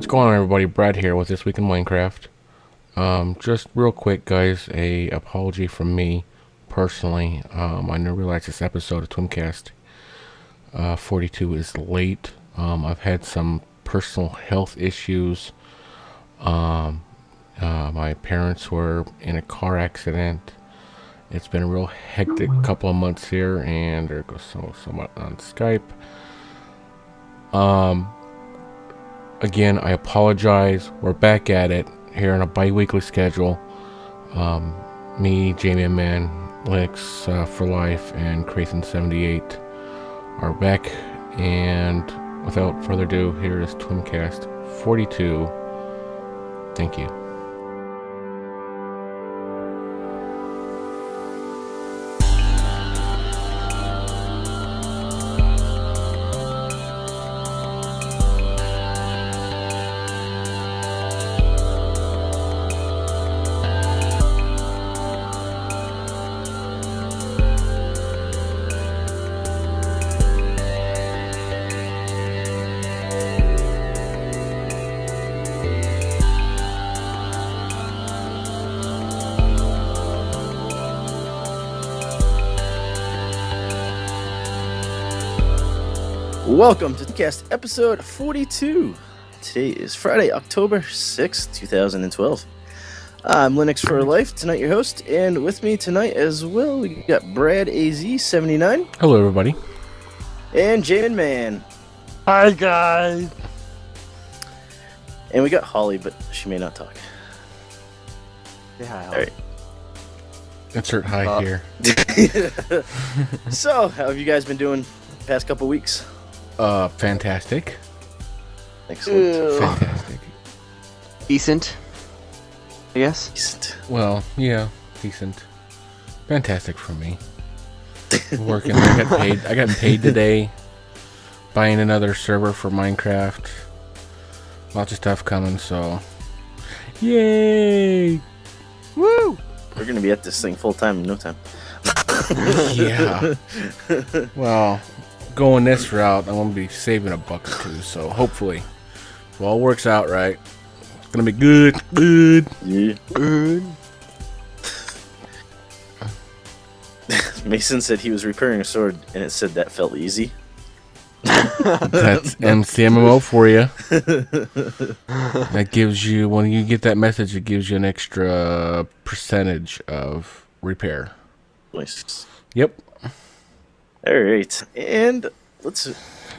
What's going on, everybody? Brad here with This Week in Minecraft. Just real quick, guys, a apology from me personally. I didn't realize this episode of TWIMCast 42 is late. I've had some personal health issues. My parents were in a car accident. It's been a real hectic couple of months here, and there goes somewhat on Skype. Again, I apologize. We're back at it here on a bi-weekly schedule. Me, JMinMan, Linux for Life, and Crathan78 are back. And without further ado, here is TWIMCast 42. Thank you. Welcome to TWIMCast episode 42. Today is Friday, October 6th, 2012. I'm Linux for Life, tonight your host, and with me tonight as well, we got Brad AZ79. Hello, everybody. And JMinMan. Hi, guys. And we got Holly, but she may not talk. Yeah, hi, All right. Insert hi here. So, how have you guys been doing the past couple weeks? Fantastic. Excellent. Fantastic. Decent, I guess. Decent. Well, yeah, decent. Fantastic for me. Working. I got paid today. Buying another server for Minecraft. Lots of stuff coming, so yay! Woo! We're going to be at this thing full time in no time. Yeah. Well, going this route, I'm gonna be saving a buck or two, so hopefully if all works out right, it's gonna be good. Yeah. Good. Mason said he was repairing a sword, and it said that felt easy. That's MCMMO for you. That gives you, when you get that message, it gives you an extra percentage of repair. Nice. Yep. All right, and let's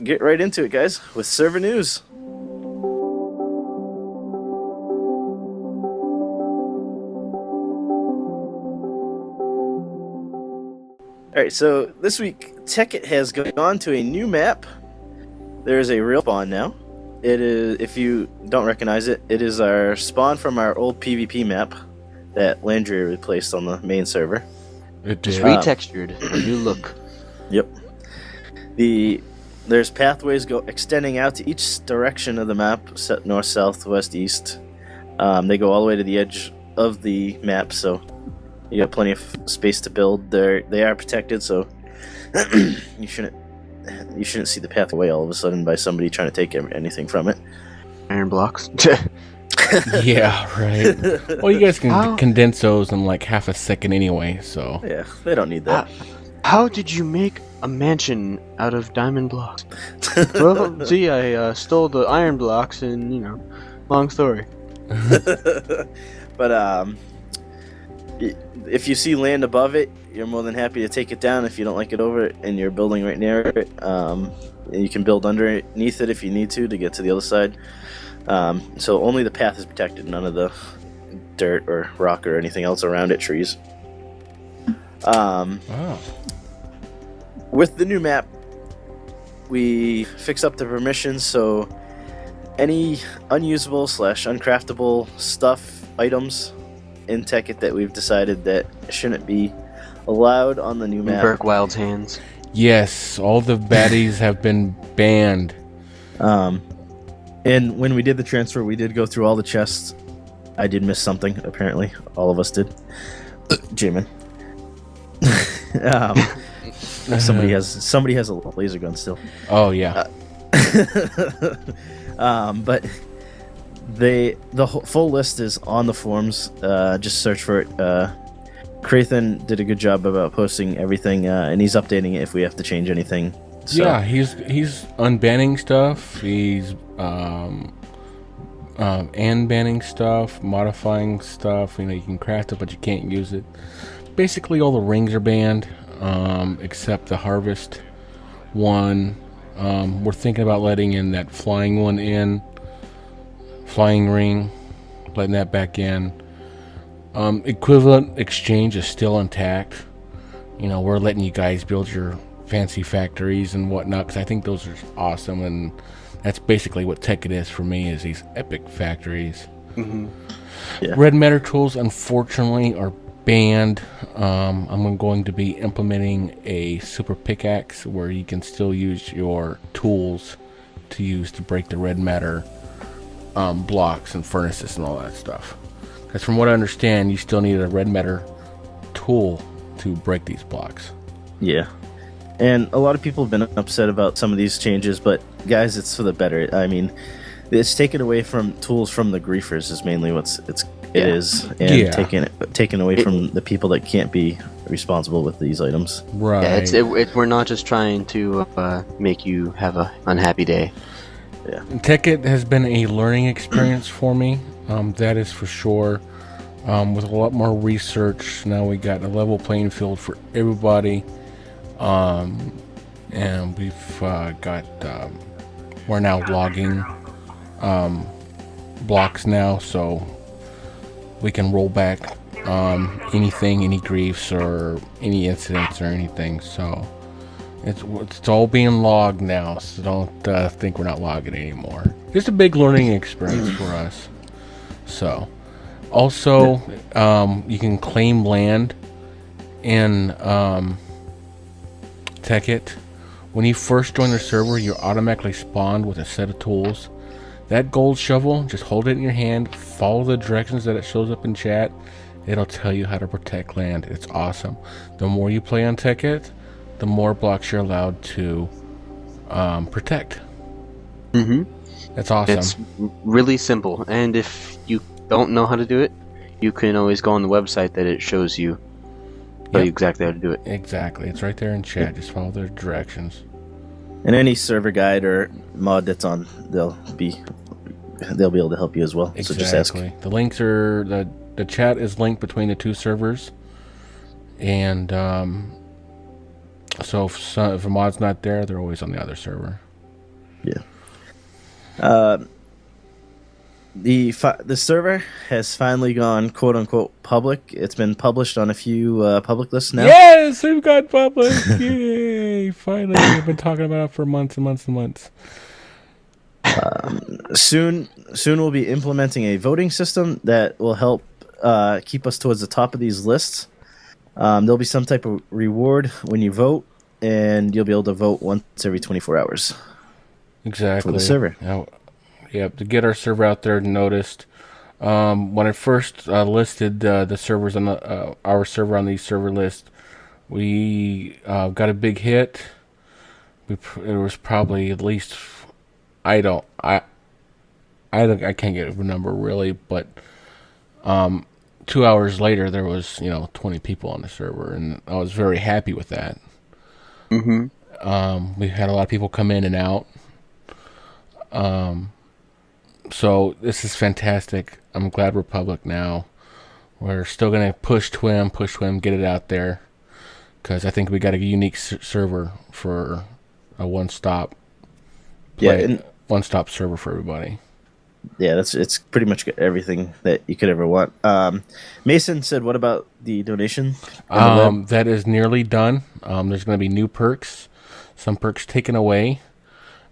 get right into it, guys, with server news. All right, so this week, Tekkit has gone to a new map. There's a real spawn now. It is, if you don't recognize it, it is our spawn from our old PvP map that Landry replaced on the main server. It Just did. retextured. A new look. Yep. There's pathways extending out to each direction of the map, set north, south, west, east. They go all the way to the edge of the map, so you got plenty of space to build. They are protected, so you shouldn't see the pathway all of a sudden by somebody trying to take anything from it. Iron blocks. Yeah, right. Well, you guys can condense those in like half a second anyway, so Yeah, they don't need that. How did you make a mansion out of diamond blocks? Well, see, I stole the iron blocks, and long story. But if you see land above it, you're more than happy to take it down if you don't like it over it and you're building right near it. You can build underneath it if you need to get to the other side. So only the path is protected, none of the dirt or rock or anything else around it, trees. With the new map, we fix up the permissions, so any unusable / uncraftable stuff, items in Tekkit that we've decided that shouldn't be allowed on the new map. Burke Wild's hands. yes, all the baddies have been banned. And when we did the transfer, we did go through all the chests. I did miss something, apparently. All of us did. Jamin. Somebody has a laser gun still. Oh yeah. But The full list is on the forums. Just search for it. Crathen did a good job about posting everything, and he's updating it if we have to change anything. So. Yeah, he's unbanning stuff. He's and banning stuff, modifying stuff. You know, you can craft it, but you can't use it. Basically, all the rings are banned, except the harvest one. We're thinking about letting in that flying one in, flying ring, letting that back in. Equivalent exchange is still intact. You know, we're letting you guys build your fancy factories and whatnot, because I think those are awesome, and that's basically what Tekkit is for me, is these epic factories. Mm-hmm. Yeah. Red matter tools, unfortunately, are banned. I'm going to be implementing a super pickaxe where you can still use your tools to use to break the red matter blocks and furnaces and all that stuff. Because from what I understand, you still need a red matter tool to break these blocks. Yeah. And a lot of people have been upset about some of these changes, but guys, it's for the better. I mean, it's taken away from tools from the griefers is mainly it is, and taken away from the people that can't be responsible with these items. Right. Yeah, we're not just trying to make you have a unhappy day. Yeah. Tekkit has been a learning experience for me. That is for sure. With a lot more research, now we got a level playing field for everybody. And we've got we're now logging blocks now, so we can roll back anything, any griefs or any incidents or anything. So it's all being logged now, so don't think we're not logging anymore. Just a big learning experience for us. So also you can claim land in Tekkit. When you first join the server, you're automatically spawned with a set of tools. That gold shovel, just hold it in your hand, follow the directions that it shows up in chat. It'll tell you how to protect land. It's awesome. The more you play on Tekkit, the more blocks you're allowed to protect. Mm-hmm. That's awesome. It's really simple, and if you don't know how to do it, you can always go on the website that it shows you. Tell you exactly how to do it. Exactly. It's right there in chat. Just follow the directions. And any server guide or mod that's on, they'll be able to help you as well. Exactly. So just ask. The links are the chat is linked between the two servers, and so if a mod's not there, they're always on the other server. Yeah. The server has finally gone quote unquote public. It's been published on a few public lists now. Yes, we've got public. Yay! Finally, we've been talking about it for months and months and months. Soon we'll be implementing a voting system that will help keep us towards the top of these lists. There'll be some type of reward when you vote, and you'll be able to vote once every 24 hours. Exactly. For the server. Now, to get our server out there noticed. When I first listed the servers on our server on the server list, we got a big hit. It was probably at least I can't get a number really, but 2 hours later there was 20 people on the server, and I was very happy with that. Mm-hmm. We had a lot of people come in and out. So this is fantastic. I'm glad we're public now. We're still going to push TWIM, get it out there, because I think we got a unique server for a one-stop one-stop server for everybody. Yeah, it's pretty much got everything that you could ever want. Mason said, "What about the donation?" That is nearly done. There's going to be new perks, some perks taken away,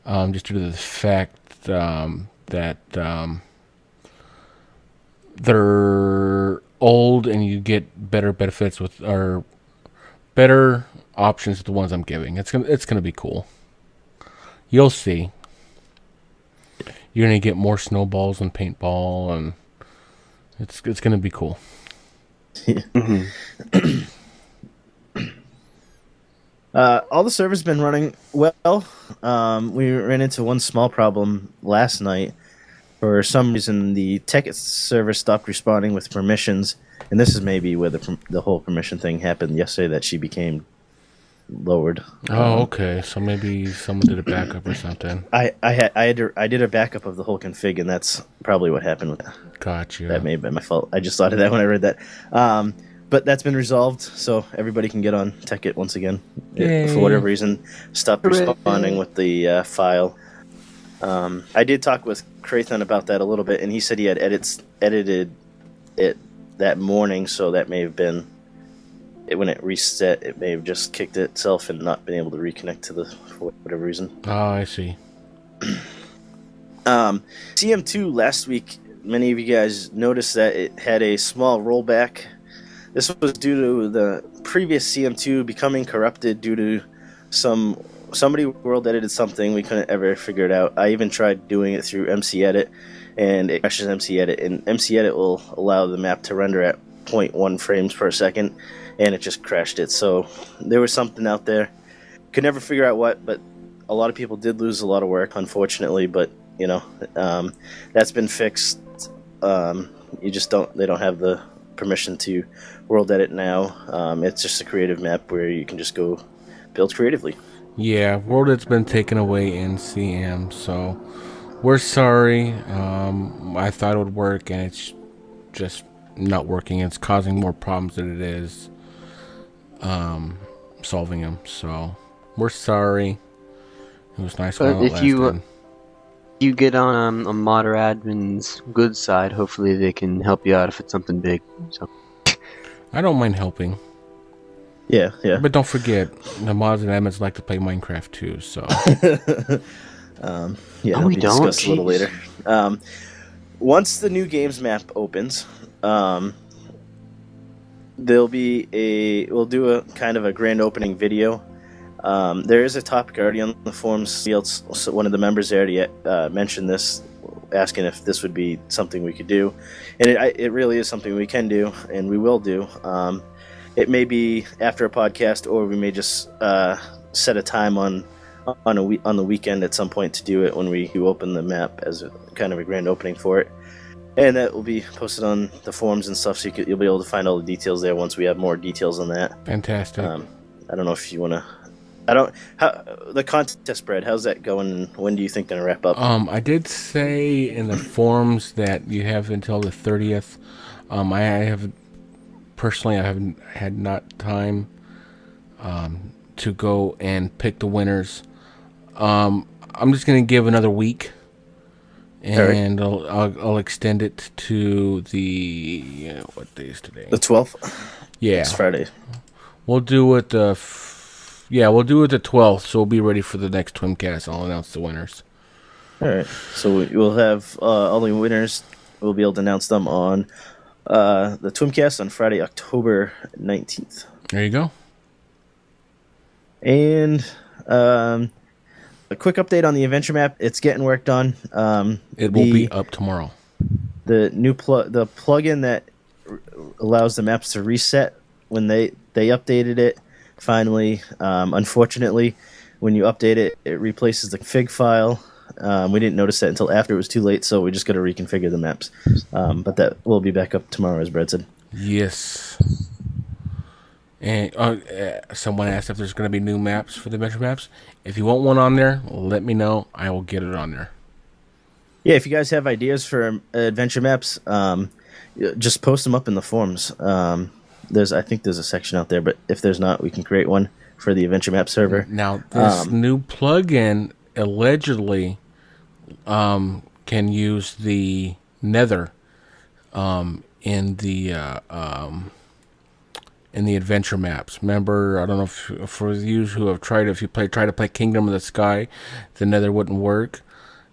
just due to the fact that they're old, and you get better benefits or better options with the ones I'm giving. It's gonna be cool. You'll see. You're gonna get more snowballs and paintball, and it's gonna be cool. All the servers been running well. We ran into one small problem last night. For some reason, the Tekkit server stopped responding with permissions, and this is maybe where the whole permission thing happened yesterday, that she became lowered. Oh, okay. So maybe someone did a backup or something. I did a backup of the whole config, and that's probably what happened with that. Gotcha. That may have been my fault. I just thought of that when I read that. But that's been resolved, so everybody can get on Tekkit once again. It, for whatever reason, stopped responding with the file. I did talk with Krathon about that a little bit, and he said he had edited it that morning, so that may have been when it reset. It may have just kicked itself and not been able to reconnect to for whatever reason. Oh, I see. CM2 last week, many of you guys noticed that it had a small rollback. This was due to the previous CM2 becoming corrupted due to somebody world edited something we couldn't ever figure it out. I even tried doing it through MC Edit, and it crashes MC Edit. And MC Edit will allow the map to render at 0.1 frames per second, and it just crashed it. So there was something out there. Could never figure out what, but a lot of people did lose a lot of work, unfortunately. But you know, that's been fixed. They don't have the permission to world edit now. It's just a creative map where you can just go build creatively. Yeah, world edit's been taken away in CM, so we're sorry. I thought it would work, and it's just not working. It's causing more problems than it is solving them. So we're sorry. It was nice while it lasted. You get on a modder admin's good side, hopefully they can help you out if it's something big. So I don't mind helping. Yeah. But don't forget, the mods and admins like to play Minecraft too, so. That'll be discussed a little later. Once the new games map opens, we'll do a kind of a grand opening video. There is a topic already on the forums. One of the members already mentioned this, asking if this would be something we could do, and it really is something we can do, and we will do. It may be after a podcast, or we may just set a time on the weekend at some point to do it when we open the map as a kind of a grand opening for it, and that will be posted on the forums and stuff. So you'll be able to find all the details there once we have more details on that. Fantastic. I don't know if you want to. The contest spread, how's that going, and when do you think going to wrap up? I did say in the forums that you have until the 30th. I haven't had not time to go and pick the winners. I'm just going to give another week, and I'll extend it to the what day is today? The 12th. Yeah, it's Friday. We'll do it we'll do it the 12th, so we'll be ready for the next TWIMCast. I'll announce the winners. All right, so we'll have all the winners. We'll be able to announce them on the TWIMCast on Friday, October 19th. There you go. And a quick update on the adventure map. It's getting worked on. It will be up tomorrow. The new the plugin that allows the maps to reset when they updated it. Finally, unfortunately, when you update it, it replaces the config file. We didn't notice that until after it was too late, so we just got to reconfigure the maps. But that will be back up tomorrow, as Brad said. Yes. And someone asked if there's going to be new maps for the adventure maps. If you want one on there, let me know. I will get it on there. Yeah, if you guys have ideas for adventure maps, just post them up in the forums. I think there's a section out there, but if there's not, we can create one for the adventure map server. Now, this new plugin allegedly can use the Nether in the adventure maps. Remember, I don't know if for you who have tried, if you try to play Kingdom of the Sky, the Nether wouldn't work.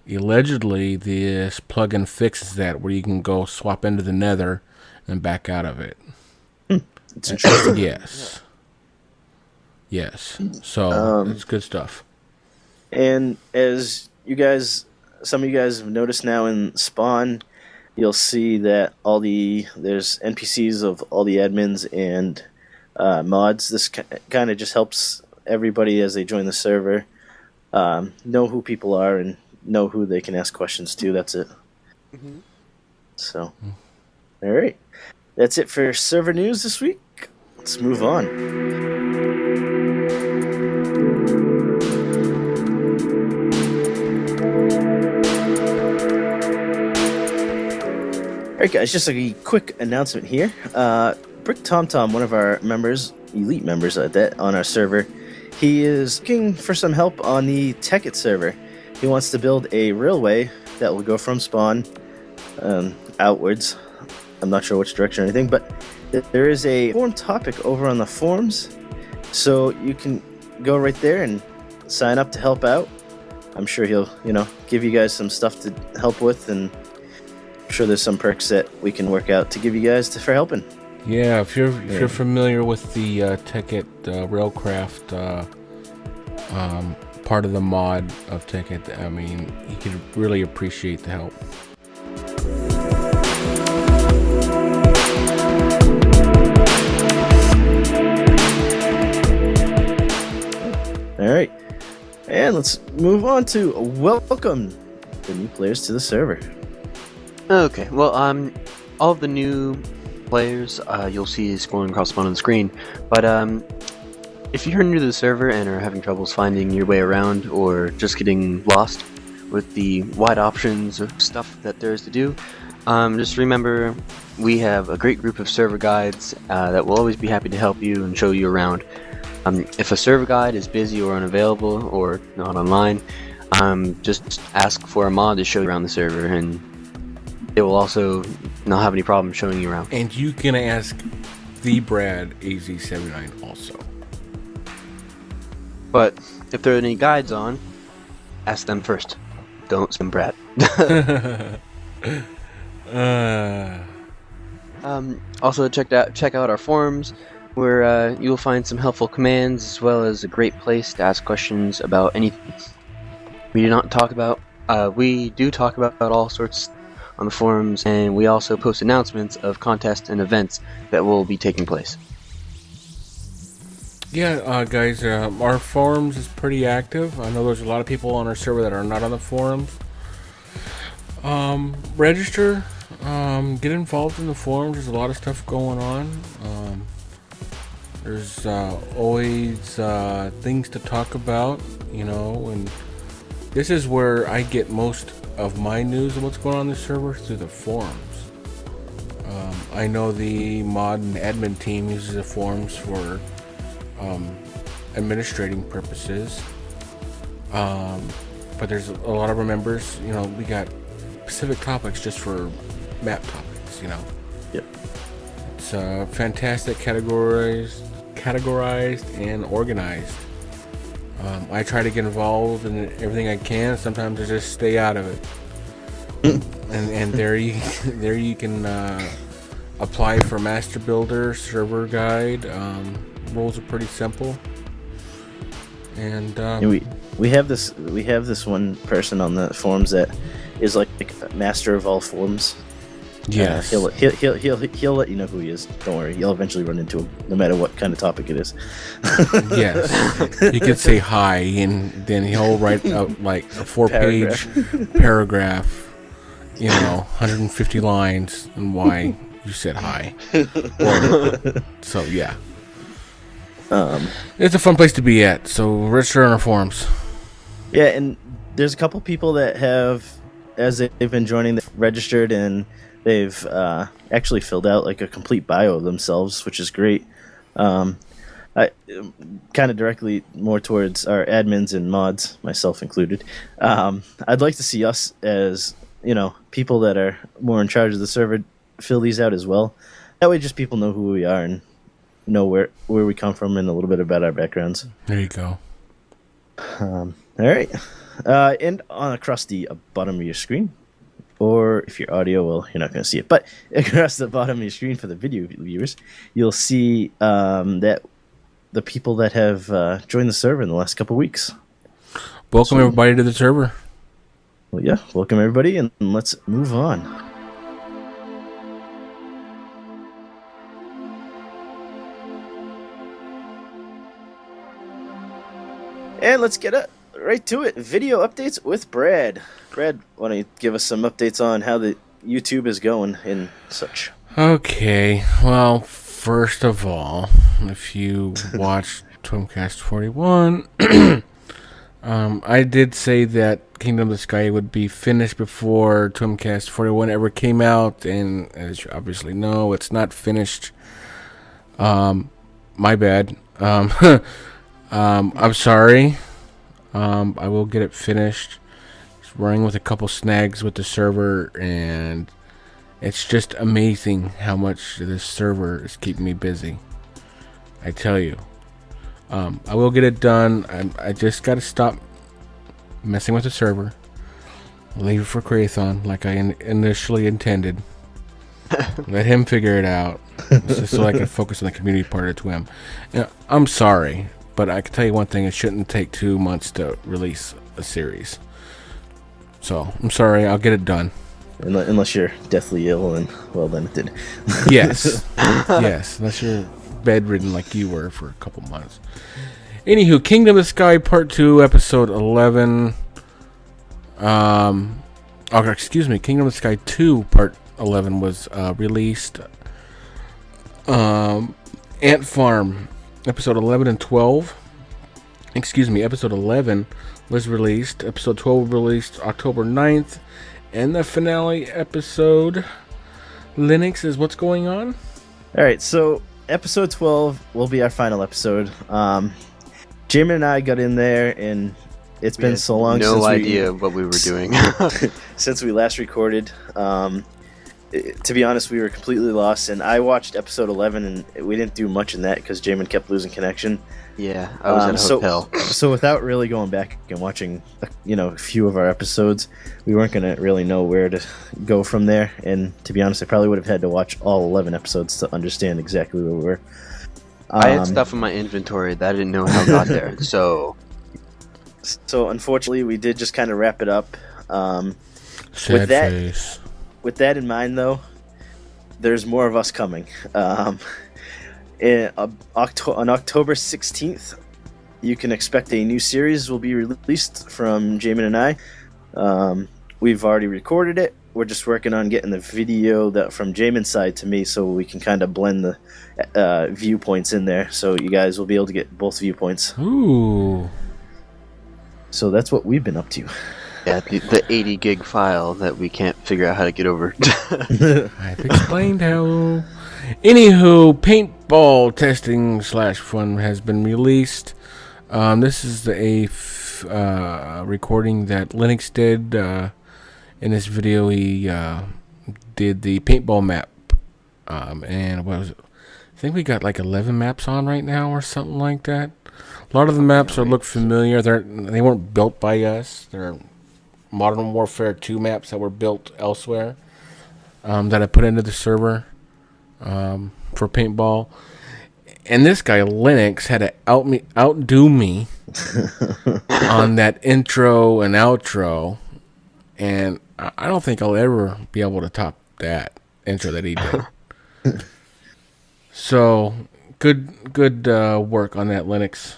Allegedly, this plugin fixes that, where you can go swap into the Nether and back out of it. It's interesting. Yes. So it's good stuff. And as some of you guys have noticed now in Spawn, you'll see that there's NPCs of all the admins and mods. This kind of just helps everybody as they join the server know who people are and know who they can ask questions to. That's it. Mhm. So, all right. That's it for server news this week. Let's move on. Alright guys, just a quick announcement here. Brick TomTom, one of our members, elite members at that on our server, he is looking for some help on the Tekkit server. He wants to build a railway that will go from spawn outwards. I'm not sure which direction or anything, but there is a forum topic over on the forums, so you can go right there and sign up to help out. I'm sure he'll, give you guys some stuff to help with, and I'm sure there's some perks that we can work out to give you guys for helping. Yeah, if you're familiar with the Tekkit Railcraft part of the mod of Tekkit, I mean, you could really appreciate the help. All right, and let's move on to welcome the new players to the server. Okay, well, all of the new players you'll see scrolling across the bottom of the screen, but if you're new to the server and are having troubles finding your way around or just getting lost with the wide options of stuff that there is to do, just remember we have a great group of server guides that will always be happy to help you and show you around. If a server guide is busy or unavailable or not online, just ask for a mod to show you around the server, and it will also not have any problem showing you around. And you can ask the Brad AZ79 also. But if there are any guides on, ask them first. Don't spam Brad. Also check out our forums, where you will find some helpful commands as well as a great place to ask questions about anything. We do talk about all sorts on the forums, and we also post announcements of contests and events that will be taking place. Yeah, guys, our forums is pretty active. I know there's a lot of people on our server that are not on the forums. Register, get involved in the forums. There's a lot of stuff going on. There's always things to talk about, and this is where I get most of my news of what's going on in the server, through the forums. I know the mod and admin team uses the forums for administrating purposes, but there's a lot of our members, we got specific topics just for map topics. Yep. It's fantastic, categorized and organized. I try to get involved in everything I can. Sometimes I just stay out of it. and there you can apply for Master Builder server guide. Rules are pretty simple. And we have this one person on the forums that is like a master of all forums. yes, He'll let you know who he is. Don't worry, you'll eventually run into him, no matter what kind of topic it is. yes. You could say hi, and then he'll write out like a 4-page paragraph, 150 lines, and why you said hi. So yeah, it's a fun place to be at. So register on our forums. Yeah, and there's a couple people that have, as they've been joining, they've registered, and they've actually filled out like a complete bio of themselves, which is great. I kind of directly more towards our admins and mods, myself included. I'd like to see us as people that are more in charge of the server fill these out as well. That way, just people know who we are and know where we come from and a little bit about our backgrounds. There you go. All right, and across the bottom of your screen, or if you're audio, well, you're not going to see it, but across the bottom of your screen for the video viewers, you'll see that the people that have joined the server in the last couple of weeks. Welcome everybody to the server. Well, yeah, welcome everybody, and let's move on. And let's get a right to it. Video updates with Brad. Brad, want to give us some updates on how the YouTube is going and such? Okay, well, first of all, if you watched TWIMCast 41, I did say that Kingdom of the Sky would be finished before TWIMCast 41 ever came out, and as you obviously know, it's not finished. My bad. I'm sorry. I will get it finished. It's running with a couple snags with the server, and it's just amazing how much this server is keeping me busy. I tell you. I will get it done. I just got to stop messing with the server. Leave it for Krathon like I initially intended. Let him figure it out. Just so I can focus on the community part of TWIM. I'm sorry, but I can tell you one thing. It shouldn't take 2 months to release a series. So, I'm sorry. I'll get it done. Unless you're deathly ill, and well, then it did. Yes. Yes. Unless you're bedridden like you were for a couple months. Anywho, Kingdom of the Sky Part 2, Episode 11. Excuse me. Kingdom of the Sky 2, Part 11 was released. Ant Farm, Episode 11 and 12. Excuse me, Episode 11 was released. Episode 12 was released October 9th. And the finale episode, Linux, is what's going on? Alright, so Episode 12 will be our final episode. JMinMan and I got in there, and it's been so long since no idea what we were doing. since we last recorded. To be honest, we were completely lost, and I watched episode 11, and we didn't do much in that because JMinMan kept losing connection. Yeah, I was at a hotel. So without really going back and watching, a few of our episodes, we weren't going to really know where to go from there. And to be honest, I probably would have had to watch all 11 episodes to understand exactly where we were. I had stuff in my inventory that I didn't know how it got there, So unfortunately, we did just kind of wrap it up. Sad face. With that in mind, though, there's more of us coming. On October 16th, you can expect a new series will be released from JMinMan and I. We've already recorded it. We're just working on getting the video from JMinMan's side to me so we can kind of blend the viewpoints in there. So you guys will be able to get both viewpoints. Ooh. So that's what we've been up to. yeah, the 80 gig file that we can't figure out how to get over. I've explained how. Anywho, paintball testing /fun has been released. This is a recording that Linux did. In this video, he did the paintball map. And what was it? I think we got like 11 maps on right now or something like that. A lot of the maps look familiar. They weren't built by us. They're Modern Warfare 2 maps that were built elsewhere that I put into the server for paintball. And this guy, Linux, had to outdo me on that intro and outro. And I don't think I'll ever be able to top that intro that he did. So, good work on that, Linux.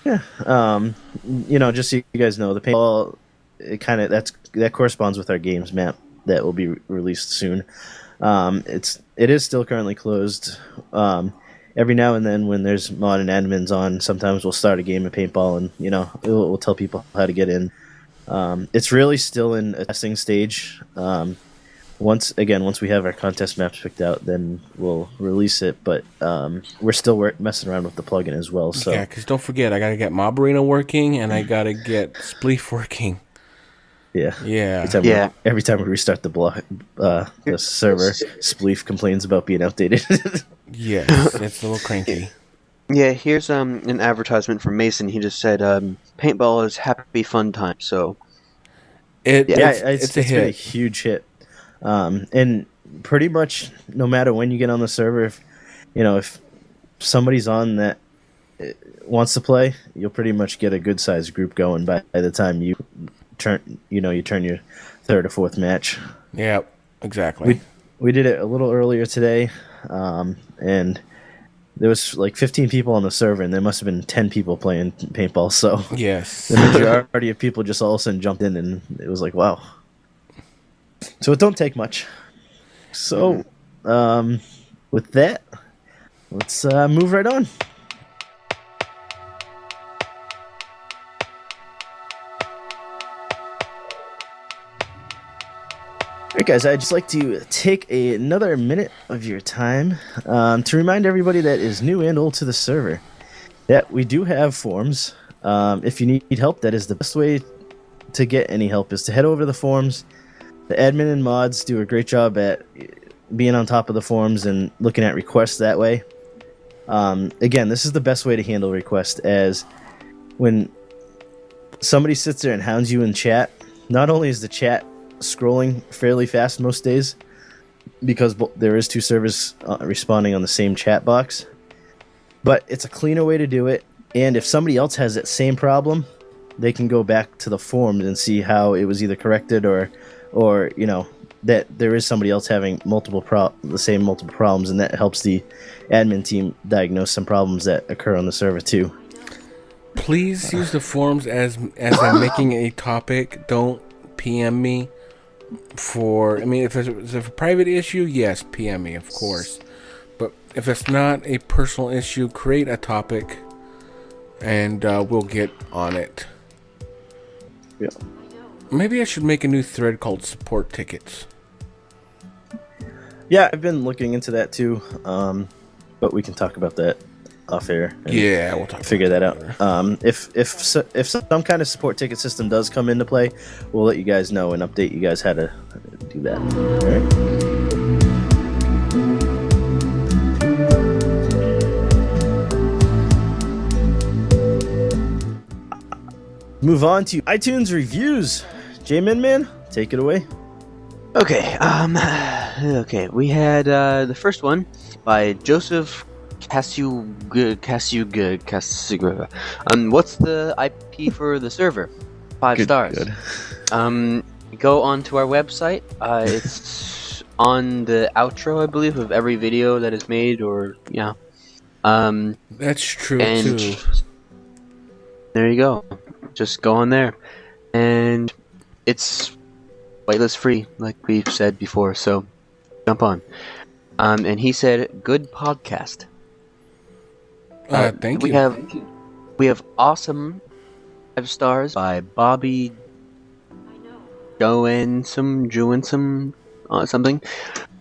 Yeah, just so you guys know, the paintball, that corresponds with our games map that will be released soon. It is still currently closed. Every now and then, when there's mod and admins on, sometimes we'll start a game of paintball, and we'll tell people how to get in. It's really still in a testing stage. Once we have our contest maps picked out, then we'll release it. But we're still messing around with the plugin as well. So yeah, because don't forget, I gotta get Mob Arena working, and I gotta get Spleef working. Yeah. Every time we restart the server, Spleef complains about being outdated. Yes, it's a little cranky. Yeah, here's an advertisement from Mason. He just said, "Paintball is happy fun time." So, it's a hit. Been a huge hit. And pretty much no matter when you get on the server, if somebody's on that wants to play, you'll pretty much get a good sized group going by the time you turn your third or fourth match. Yeah, exactly. We did it a little earlier today, and there was like 15 people on the server, and there must have been 10 people playing paintball. So Yes. the majority of people just all of a sudden jumped in, and it was like, wow. So it don't take much. So, with that, let's move right on. Alright guys, I'd just like to take another minute of your time to remind everybody that is new and old to the server that we do have forums. If you need help, that is the best way to get any help, is to head over to the forums. The admin and mods do a great job at being on top of the forums and looking at requests that way. Again, this is the best way to handle requests, as when somebody sits there and hounds you in chat, not only is the chat scrolling fairly fast most days, because there is two servers responding on the same chat box, but it's a cleaner way to do it. And if somebody else has that same problem, they can go back to the forums and see how it was either corrected or you know, that there is somebody else having multiple problems, and that helps the admin team diagnose some problems that occur on the server too. Please use the forums as I'm making a topic. Don't PM me for. I mean, if it's a private issue, yes, PM me, of course. But if it's not a personal issue, create a topic, and we'll get on it. Yeah. Maybe I should make a new thread called support tickets. Yeah, I've been looking into that too, but we can talk about that off air. Yeah, we'll figure that out. If some kind of support ticket system does come into play, we'll let you guys know and update you guys how to do that. All right. Move on to iTunes reviews. JMinMan, take it away. Okay, okay, we had the first one by Joseph Casugga. What's the IP for the server? 5 stars. Good. Go onto our website. It's on the outro, I believe, of every video that is made, or yeah. That's true too. There you go. Just go on there, and it's whitelist free, like we've said before, so jump on. And he said, good podcast. Thank you. We have awesome 5 stars by Bobby something.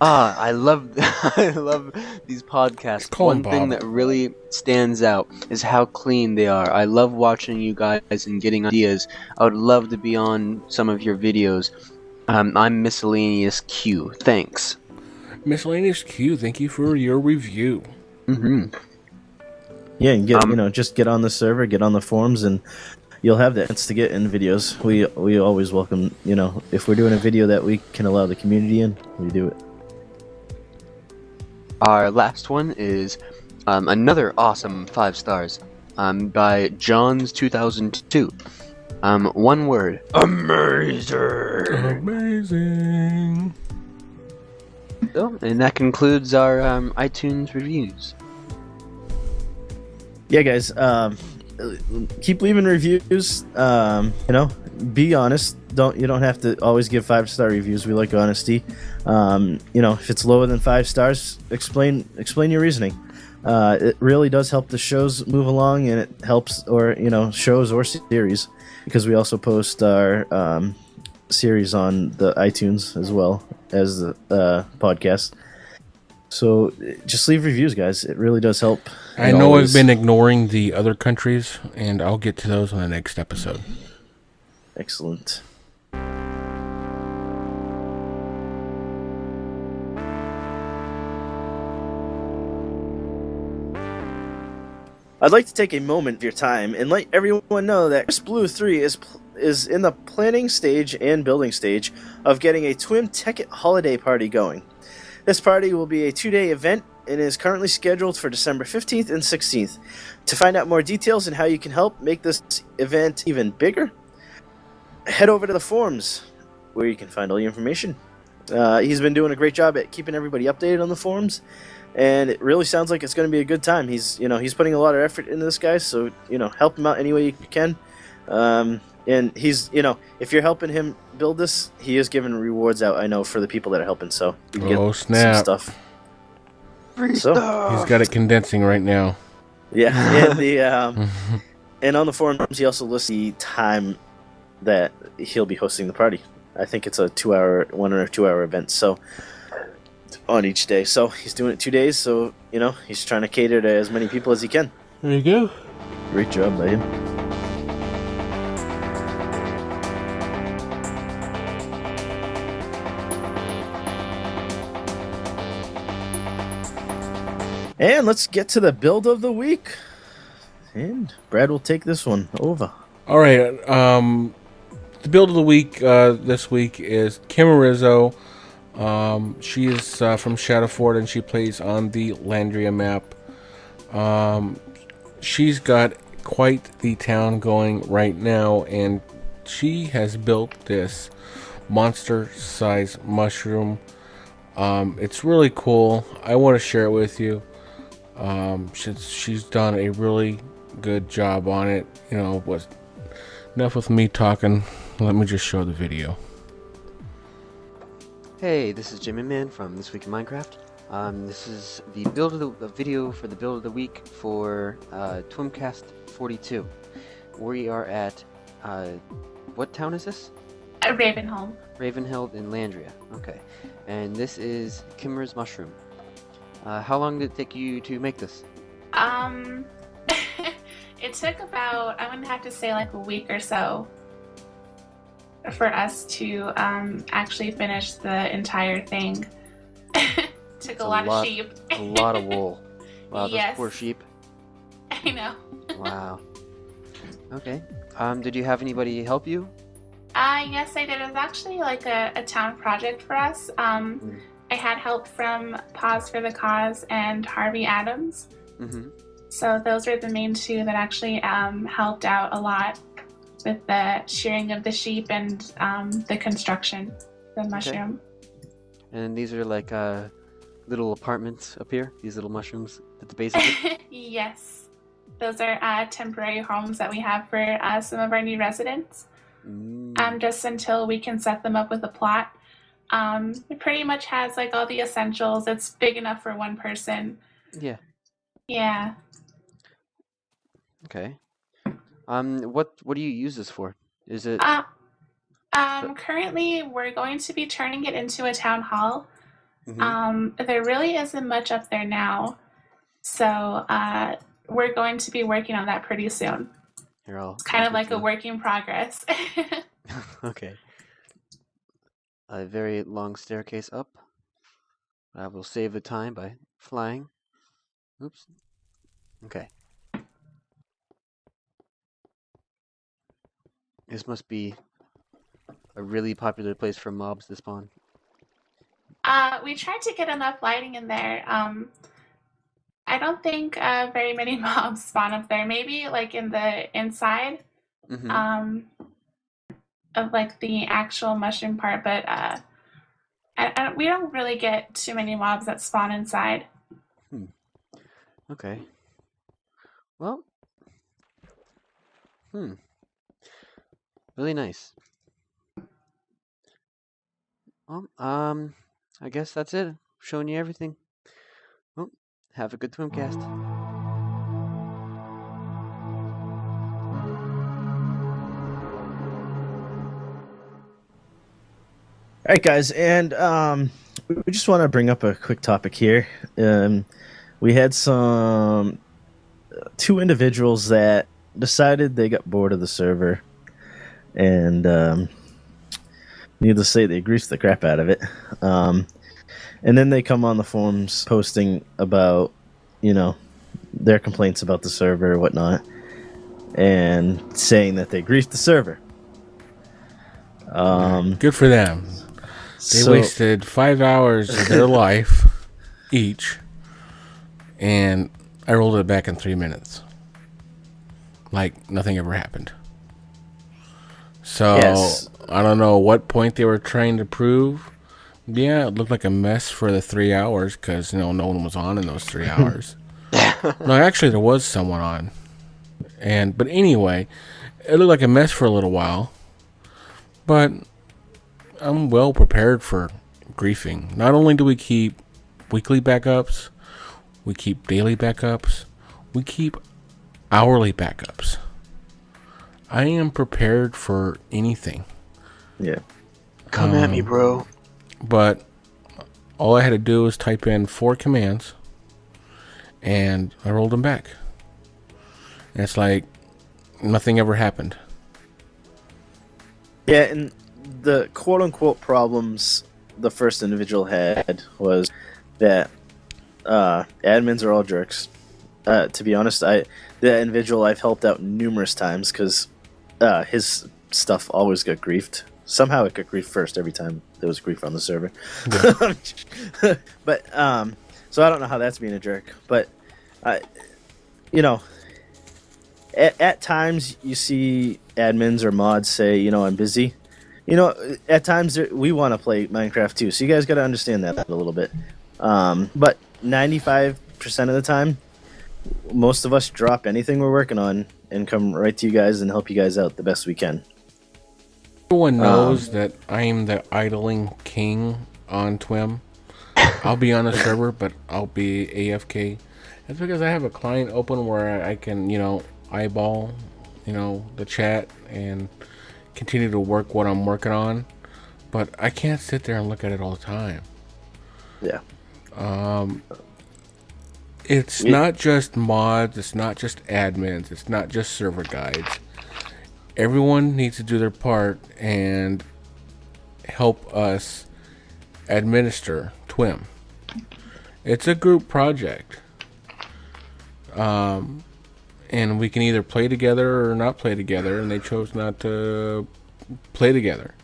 I love I love these podcasts. One thing that really stands out is how clean they are. I love watching you guys and getting ideas. I would love to be on some of your videos. I'm Miscellaneous Q. Thanks. Miscellaneous Q, thank you for your review. Mm-hmm. Yeah, and get just get on the server, get on the forums, and you'll have the chance to get in videos. We always welcome, if we're doing a video that we can allow the community in, we do it. Our last one is another awesome 5 stars by Johns 2002. One word. Amazing. So, and that concludes our iTunes reviews. Yeah, guys. Keep leaving reviews. Be honest. You don't have to always give 5-star reviews. We like honesty. If it's lower than 5 stars, explain your reasoning. It really does help the shows move along, and it helps, shows or series, because we also post our series on the iTunes as well as the podcast. So just leave reviews, guys. It really does help. I know I've been ignoring the other countries, and I'll get to those on the next episode. Excellent. I'd like to take a moment of your time and let everyone know that Chris Blue 3 is in the planning stage and building stage of getting a Twin Tekkit holiday party going. This party will be a 2-day event and is currently scheduled for December 15th and 16th. To find out more details and how you can help make this event even bigger, head over to the forums, where you can find all the information. He's been doing a great job at keeping everybody updated on the forums, and it really sounds like it's going to be a good time. He's putting a lot of effort into this, guy. So help him out any way you can. And he's if you're helping him build this, he is giving rewards out. I know for the people that are helping, so you can get snap! some stuff. He's got it condensing right now. Yeah, and the and on the forums he also lists the time that he'll be hosting the party. I think it's a 1 or 2 hour event. So on each day. So he's doing it 2 days. So he's trying to cater to as many people as he can. There you go. Great job by him. And let's get to the build of the week. And Brad will take this one over. All right. The build of the week this week is Kimmerizzo. She is from Shadowford, and she plays on the Landria map. She's got quite the town going right now, and she has built this monster-sized mushroom. It's really cool. I want to share it with you. She's done a really good job on it. Enough with me talking. Let me just show the video. Hey, this is JMinMan from This Week in Minecraft. This is the video for the build of the week for TWIMCast 42. We are at what town is this? Ravenhill. Ravenhill in Landria. Okay, and this is Kimmer's mushroom. How long did it take you to make this? It took about, I'm gonna have to say, like a week or so for us to actually finish the entire thing. Took a lot of sheep. A lot of wool. Wow, those Yes. poor sheep. I know. Wow. Okay. Did you have anybody help you? Yes, I did. It was actually like a town project for us. I had help from Pause for the Cause and Harvey Adams. Mm-hmm. So those were the main two that actually helped out a lot with the shearing of the sheep and the construction, the mushroom. And these are like little apartments up here, these little mushrooms at the base of it? Yes. Those are temporary homes that we have for some of our new residents. Just until we can set them up with a plot. It pretty much has like all the essentials. It's big enough for one person. Yeah. Yeah. Okay. What do you use this for? Is it? Currently, we're going to be turning it into a town hall. Mm-hmm. There really isn't much up there now, so we're going to be working on that pretty soon. Here, it's kind of like a work in progress. Okay. A very long staircase up. I will save the time by flying. Oops. Okay. This must be a really popular place for mobs to spawn. We tried to get enough lighting in there. I don't think very many mobs spawn up there. Maybe like in the inside of like the actual mushroom part, but we don't really get too many mobs that spawn inside. Okay. Well. Really nice. Well, I guess that's it. Showing you everything. Well, have a good TWIMCast. All right, guys, and we just want to bring up a quick topic here. We had two individuals that decided they got bored of the server, and needless to say, they greased the crap out of it. And then they come on the forums posting about, their complaints about the server or whatnot, and saying that they greased the server. Good for them. They wasted 5 hours of their life each, and I rolled it back in 3 minutes. Like nothing ever happened. So, yes. I don't know what point they were trying to prove, Yeah, it looked like a mess for the 3 hours because, no one was on in those 3 hours. No, actually, there was someone on. But anyway, it looked like a mess for a little while. But I'm well prepared for griefing. Not only do we keep weekly backups, we keep daily backups, we keep hourly backups. I am prepared for anything. Yeah. Come at me, bro. But all I had to do was type in 4 commands, and I rolled them back. And it's like nothing ever happened. Yeah, and the quote-unquote problems the first individual had was that admins are all jerks. To be honest, the individual I've helped out numerous times because his stuff always got griefed. Somehow it got griefed first every time there was grief on the server. Yeah. But so I don't know how that's being a jerk. But at times you see admins or mods say, I'm busy. At times we want to play Minecraft too, so you guys got to understand that a little bit. But 95% of the time, most of us drop anything we're working on and come right to you guys and help you guys out the best we can. Everyone knows that I am the idling king on TWIM. I'll be on the server, but I'll be AFK. That's because I have a client open where I can, eyeball, the chat and continue to work what I'm working on. But I can't sit there and look at it all the time. Yeah. It's not just mods, it's not just admins, it's not just server guides. Everyone needs to do their part and help us administer TWIM. It's a group project. And we can either play together or not play together, and they chose not to play together.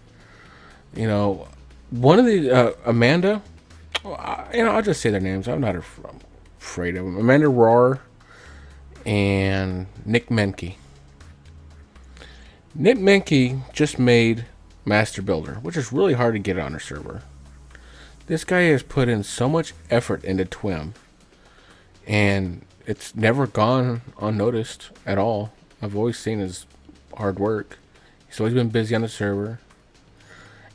One of the Amanda, I'll just say their names. I'm not afraid of them. Amanda Roar and Nick Menke. Nick Menke just made Master Builder, which is really hard to get on our server. This guy has put in so much effort into TWIM, and it's never gone unnoticed at all. I've always seen his hard work. He's always been busy on the server,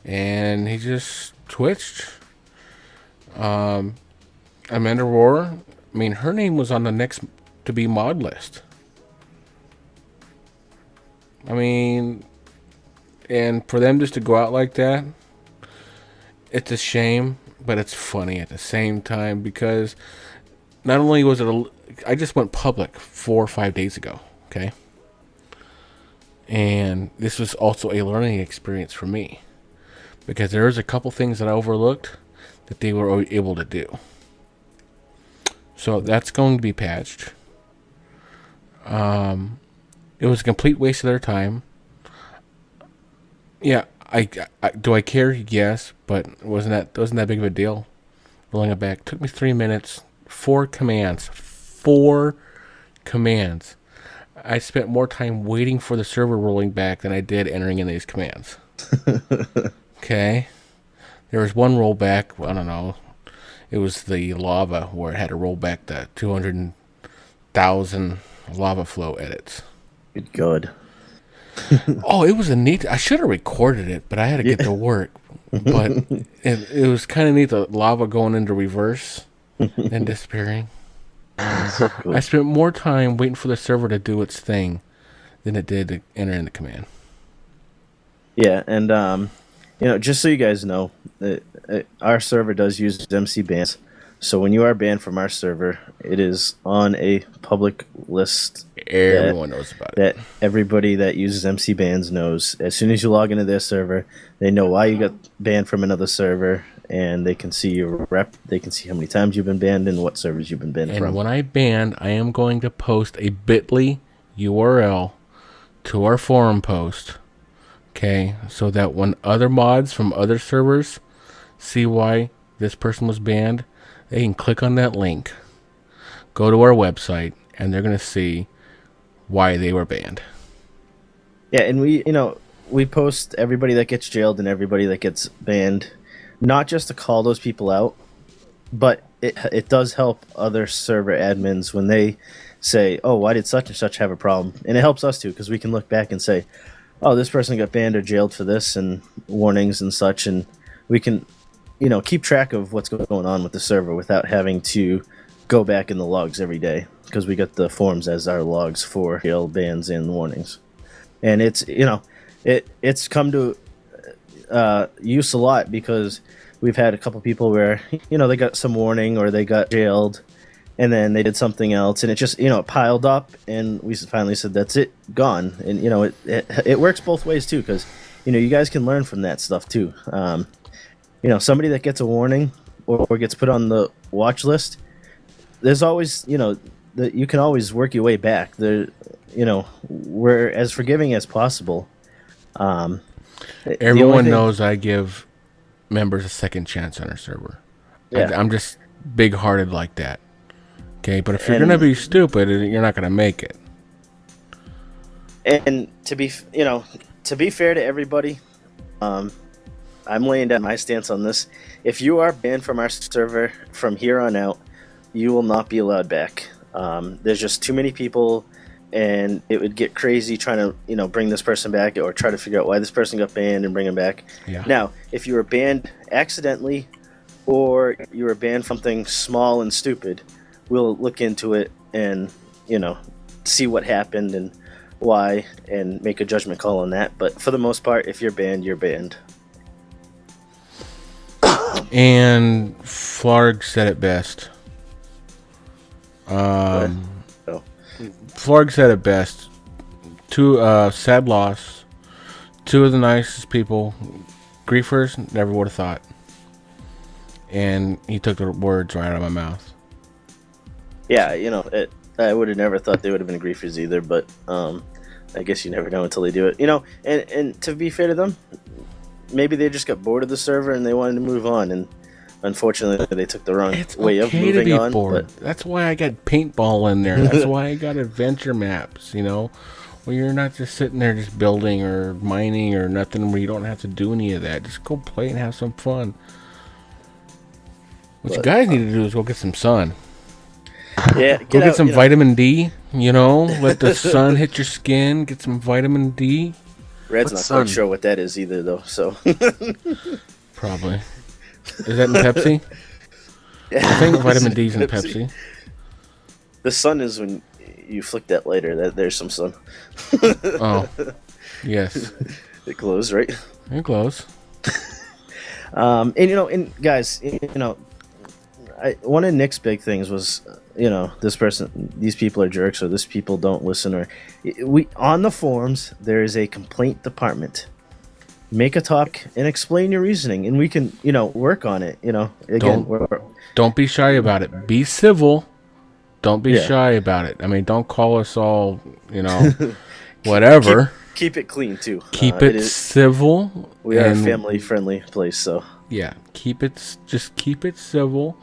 and he just twitched. Amanda Roar, her name was on the next to be mod list. And for them just to go out like that, it's a shame, but it's funny at the same time because not only was it I just went public 4 or 5 days ago, okay? And this was also a learning experience for me because there was a couple things that I overlooked that they were able to do. So that's going to be patched. It was a complete waste of their time. Yeah, do I care? Yes, but it wasn't that big of a deal. Rolling it back took me 3 minutes. 4 commands. 4 commands. I spent more time waiting for the server rolling back than I did entering in these commands. Okay. There was one rollback. I don't know. It was the lava where it had to roll back the 200,000 lava flow edits. Good God. Oh, it was a neat. I should have recorded it, but I had to get to work. But it was kind of neat. The lava going into reverse and disappearing. Cool. I spent more time waiting for the server to do its thing than it did to enter in the command. Yeah, and just so you guys know, our server does use MC bans. So when you are banned from our server, it is on a public list. Everyone knows about it. That everybody that uses MC bans knows. As soon as you log into their server, they know why you got banned from another server, and they can see your rep. They can see how many times you've been banned and what servers you've been banned from. And when I ban, I am going to post a bit.ly URL to our forum post. Okay, so that when other mods from other servers see why this person was banned, they can click on that link, go to our website, and they're going to see why they were banned. Yeah, and we post everybody that gets jailed and everybody that gets banned. not just to call those people out, but it does help other server admins when they say, oh, why did such and such have a problem? And it helps us too, because we can look back and say, oh, this person got banned or jailed for this, and warnings and such, and we can, keep track of what's going on with the server without having to go back in the logs every day, because we got the forums as our logs for jail, bans, and warnings. And it's, it's come to use a lot, because we've had a couple people where, they got some warning or they got jailed, and then they did something else, and it just, it piled up, and we finally said, that's it, gone. And, it works both ways too, because, you guys can learn from that stuff too. Somebody that gets a warning or gets put on the watch list, there's always, that you can always work your way back. There, we're as forgiving as possible. Everyone knows I give members a second chance on our server. Yeah. I'm just big-hearted like that. Okay, but if you're gonna be stupid, you're not gonna make it. And to be fair to everybody, I'm laying down my stance on this. If you are banned from our server from here on out, you will not be allowed back. There's just too many people, and it would get crazy trying to, bring this person back or try to figure out why this person got banned and bring them back. Yeah. Now, if you were banned accidentally or you were banned from something small and stupid, we'll look into it and, see what happened and why and make a judgment call on that. But for the most part, if you're banned, you're banned. And Flarg said it best. Flarg said it best. Sad loss. Two of the nicest people. Griefers, never would have thought. And he took the words right out of my mouth. Yeah, I would have never thought they would have been griefers either, but I guess you never know until they do it. And to be fair to them, maybe they just got bored of the server and they wanted to move on, and unfortunately they took the wrong way of moving to be on. Bored. But that's why I got paintball in there. That's why I got adventure maps, where you're not just sitting there just building or mining or nothing, where you don't have to do any of that. Just go play and have some fun. What you guys need to do is go get some sun. Yeah, go get some vitamin D, let the sun hit your skin, get some vitamin D. Red's not quite sure what that is either, though, so. Probably. Is that in Pepsi? Yeah, I think vitamin D's in Pepsi. The sun is when you flick that lighter, there's some sun. Oh, yes. It glows, right? It glows. And guys, one of Nick's big things was, these people are jerks, or this people don't listen, or on the forums there is a complaint department. Make a talk and explain your reasoning, and we can, work on it. Again, don't be shy about it. Be civil. Don't be shy about it. I mean, don't call us all, whatever. Keep it clean too. Keep it civil. We are a family-friendly place, so yeah. Keep it civil.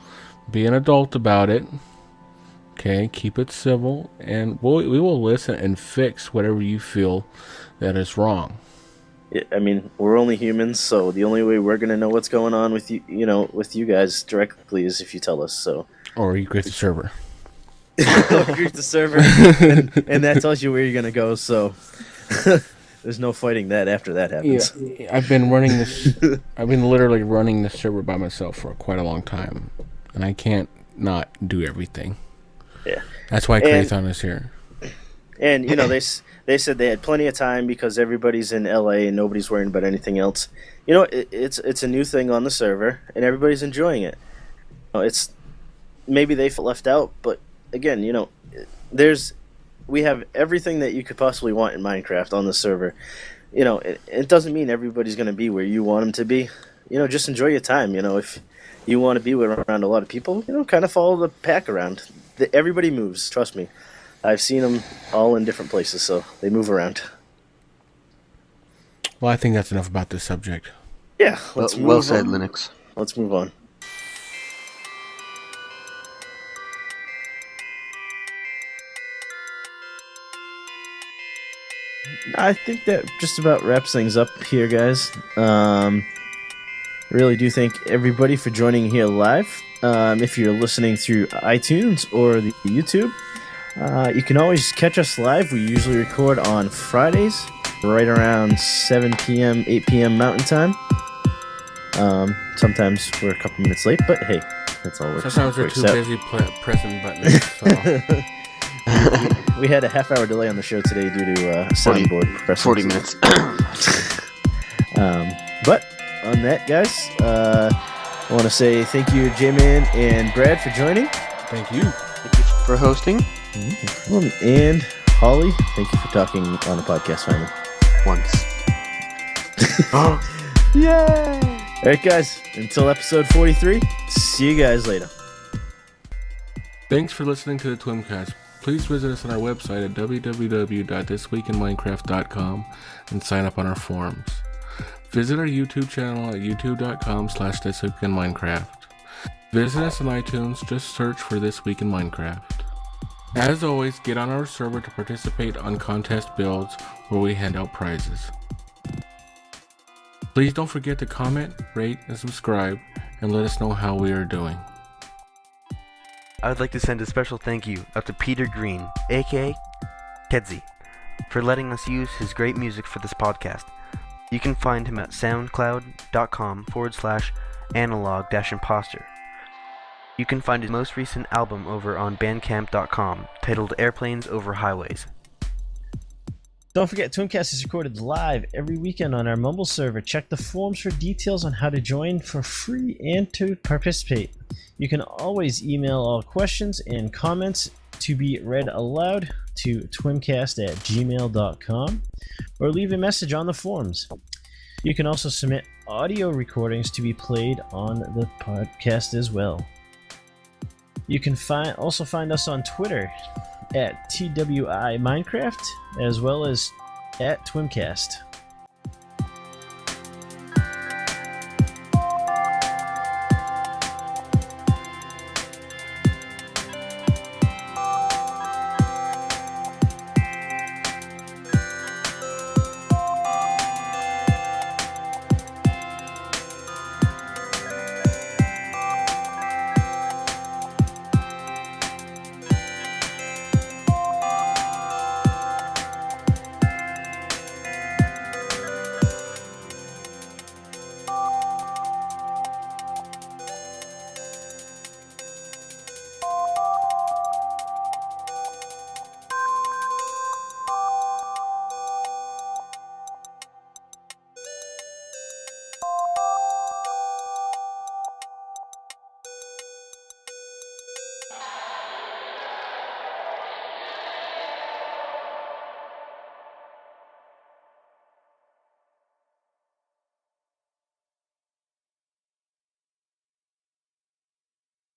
Be an adult about it. Okay, keep it civil, and we will listen and fix whatever you feel that is wrong. I mean, we're only humans, so the only way we're gonna know what's going on with you, with you guys directly is if you tell us. So, or you create the server. Create the server, and that tells you where you're gonna go. So, there's no fighting that after that happens. Yeah, I've been running this. I've been literally running this server by myself for quite a long time, and I can't not do everything. Yeah, that's why Krathon is here. And they said they had plenty of time because everybody's in LA and nobody's worrying about anything else. It's a new thing on the server and everybody's enjoying it. It's maybe they felt left out, but again, we have everything that you could possibly want in Minecraft on the server. It doesn't mean everybody's going to be where you want them to be. Just enjoy your time. If you want to be around a lot of people, kind of follow the pack around. Everybody moves, trust me. I've seen them all in different places, so they move around. Well, I think that's enough about this subject. Yeah, let's move on. Well said, Linux. Let's move on. I think that just about wraps things up here, guys. really do thank everybody for joining here live. If you're listening through iTunes or the YouTube, you can always catch us live. We usually record on Fridays, right around 7 p.m., 8 p.m. Mountain Time. Sometimes we're a couple minutes late, but hey, that's all works. Sometimes we're too busy pressing buttons. So. we had a half-hour delay on the show today due to soundboard pressing. 40 minutes. But on that, guys, I want to say thank you, JMinMan and Brad, for joining. Thank you. Thank you for hosting. And Holly, thank you for talking on the podcast finally. Once. Yay! All right, guys, until episode 43, see you guys later. Thanks for listening to the TWIMCast. Please visit us on our website at www.thisweekinminecraft.com and sign up on our forums. Visit our YouTube channel at youtube.com/thisweekinminecraft. Visit us on iTunes, just search for This Week in Minecraft. As always, get on our server to participate on contest builds where we hand out prizes. Please don't forget to comment, rate, and subscribe, and let us know how we are doing. I would like to send a special thank you out to Peter Green, aka Kedzie, for letting us use his great music for this podcast. You can find him at soundcloud.com/analog-imposter. You can find his most recent album over on bandcamp.com, titled Airplanes Over Highways. Don't forget, TWIMCast is recorded live every weekend on our Mumble server. Check the forums for details on how to join for free and to participate. You can always email all questions and comments to be read aloud to twimcast@gmail.com or leave a message on the forums. You can also submit audio recordings to be played on the podcast as well. You can also find us on Twitter at TWIMinecraft as well as at TWIMCast.